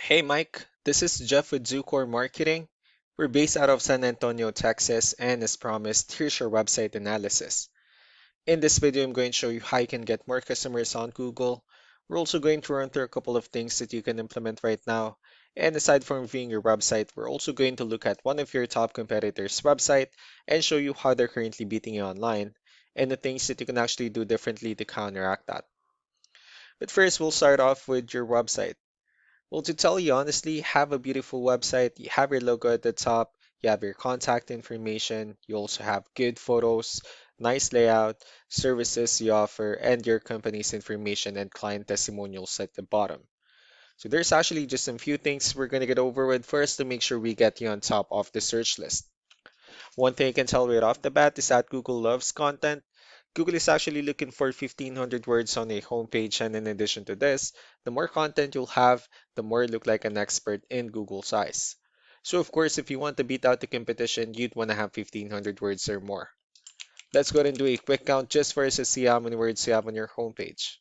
Hey Mike, this is Jeff with Zucor Marketing. We're based out of San Antonio, Texas, and as promised, here's your website analysis. In this video, I'm going to show you how you can get more customers on Google. We're also going to run through a couple of things that you can implement right now. And aside from reviewing your website, we're also going to look at one of your top competitors' website and show you how they're currently beating you online and the things that you can actually do differently to counteract that. But first, we'll start off with your website. Well, to tell you honestly, have a beautiful website. You have your logo at the top, you have your contact information, you also have good photos, nice layout, services you offer, and your company's information and client testimonials at the bottom. So there's actually just some few things we're going to get over with first to make sure we get you on top of the search list. One thing I can tell right off the bat is that Google loves content. Google is actually looking for 1,500 words on a homepage, and in addition to this, the more content you'll have, the more you look like an expert in Google's eyes. So, of course, if you want to beat out the competition, you'd want to have 1,500 words or more. Let's go ahead and do a quick count just for us to see how many words you have on your homepage.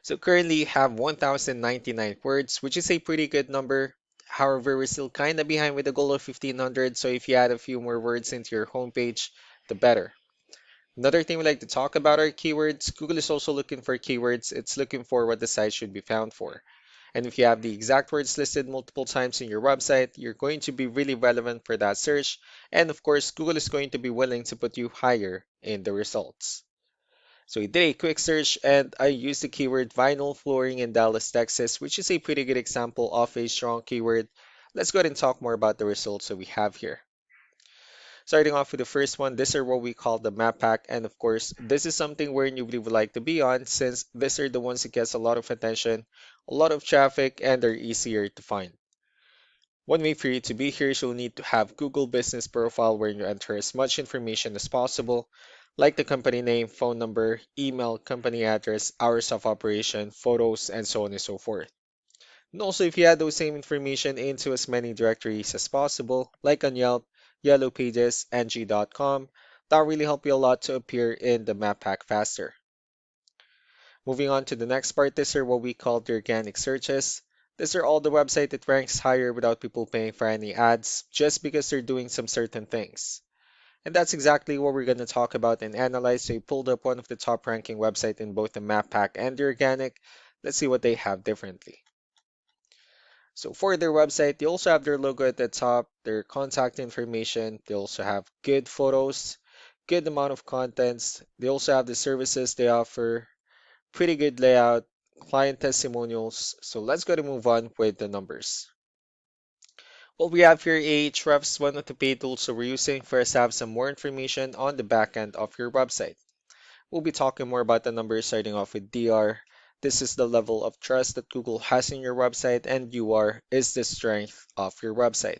So currently you have 1,099 words, which is a pretty good number. However, we're still kind of behind with the goal of 1,500, so if you add a few more words into your homepage, the better. Another thing we like to talk about are keywords. Google is also looking for keywords. It's looking for what the site should be found for. And if you have the exact words listed multiple times in your website, you're going to be really relevant for that search. And of course, Google is going to be willing to put you higher in the results. So we did a quick search and I used the keyword vinyl flooring in Dallas, Texas, which is a pretty good example of a strong keyword. Let's go ahead and talk more about the results that we have here. Starting off with the first one, these are what we call the map pack. And of course, this is something where you really would like to be on since these are the ones that gets a lot of attention, a lot of traffic, and they're easier to find. One way for you to be here is you'll need to have Google Business Profile where you enter as much information as possible, like the company name, phone number, email, company address, hours of operation, photos, and so on and so forth. And also, if you add those same information into as many directories as possible, like on Yelp, Yellow Pages, ng.com, that'll really help you a lot to appear in the map pack faster. Moving on to the next part, these are what we call the organic searches. These are all the website that ranks higher without people paying for any ads, just because they're doing some certain things. And that's exactly what we're going to talk about and analyze. So we pulled up one of the top ranking website in both the map pack and the organic. Let's see what they have differently. So for their website, they also have their logo at the top, their contact information. They also have good photos, good amount of contents. They also have the services they offer, pretty good layout, client testimonials. So let's go to move on with the numbers. Well, we have here Ahrefs, one of the paid tools that we're using for us to have some more information on the back end of your website. We'll be talking more about the numbers starting off with DR. This is the level of trust that Google has in your website, and UR is the strength of your website.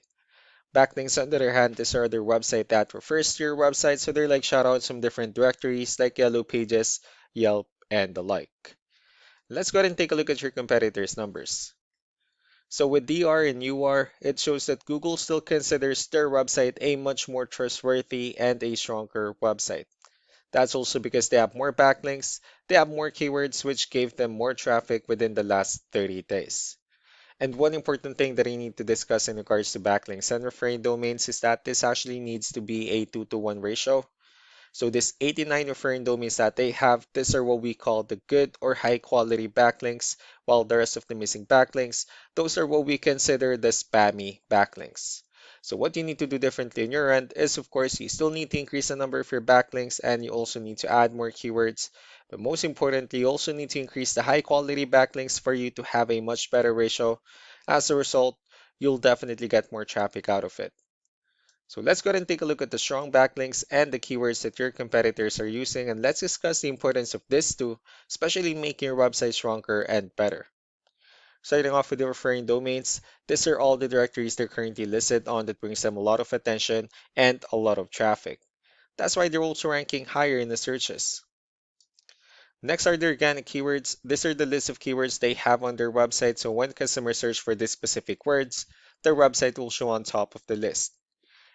Backlinks, on the other hand, these are other website that refers to your website, so they're like shoutouts from different directories like Yellow Pages, Yelp, and the like. Let's go ahead and take a look at your competitors' numbers. So with DR and UR, it shows that Google still considers their website a much more trustworthy and a stronger website. That's also because they have more backlinks, they have more keywords, which gave them more traffic within the last 30 days. And one important thing that I need to discuss in regards to backlinks and referring domains is that this actually needs to be a 2-to-1 ratio. So this 89 referring domains that they have, these are what we call the good or high quality backlinks, while the rest of the missing backlinks, those are what we consider the spammy backlinks. So what you need to do differently on your end is, of course, you still need to increase the number of your backlinks and you also need to add more keywords. But most importantly, you also need to increase the high quality backlinks for you to have a much better ratio. As a result, you'll definitely get more traffic out of it. So let's go ahead and take a look at the strong backlinks and the keywords that your competitors are using, and let's discuss the importance of this too, especially making your website stronger and better. Starting off with the referring domains, these are all the directories they're currently listed on that brings them a lot of attention and a lot of traffic. That's why they're also ranking higher in the searches. Next are the organic keywords. These are the list of keywords they have on their website, so when customers search for these specific words, their website will show on top of the list.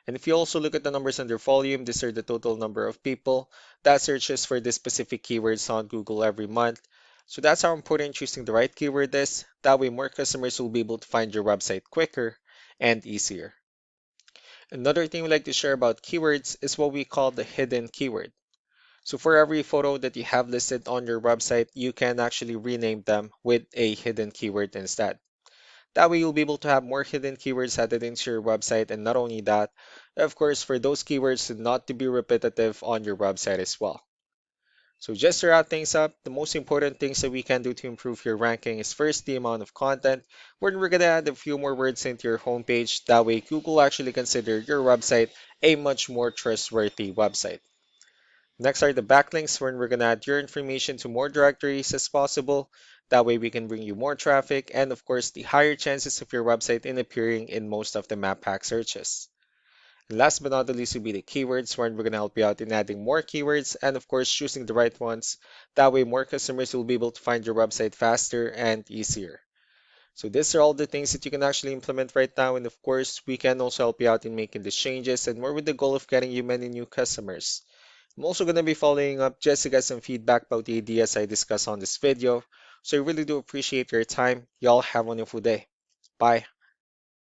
And if you also look at the numbers under volume, these are the total number of people that searches for this specific keywords on Google every month. So that's how important choosing the right keyword is. That way, more customers will be able to find your website quicker and easier. Another thing we like to share about keywords is what we call the hidden keyword. So for every photo that you have listed on your website, you can actually rename them with a hidden keyword instead. That way you'll be able to have more hidden keywords added into your website, and not only that, of course, for those keywords to not to be repetitive on your website as well. So just to wrap things up, the most important things that we can do to improve your ranking is first the amount of content, where we're gonna add a few more words into your homepage. That way Google actually consider your website a much more trustworthy website. Next are the backlinks, where we're gonna add your information to more directories as possible. That way we can bring you more traffic and of course the higher chances of your website in appearing in most of the map pack searches. And last but not the least will be the keywords, where we're gonna help you out in adding more keywords and of course choosing the right ones. That way more customers will be able to find your website faster and easier. So these are all the things that you can actually implement right now, and of course we can also help you out in making these changes and more with the goal of getting you many new customers. I'm also going to be following up just to get some feedback about the ideas I discussed on this video. So I really do appreciate your time. Y'all have a wonderful day. Bye.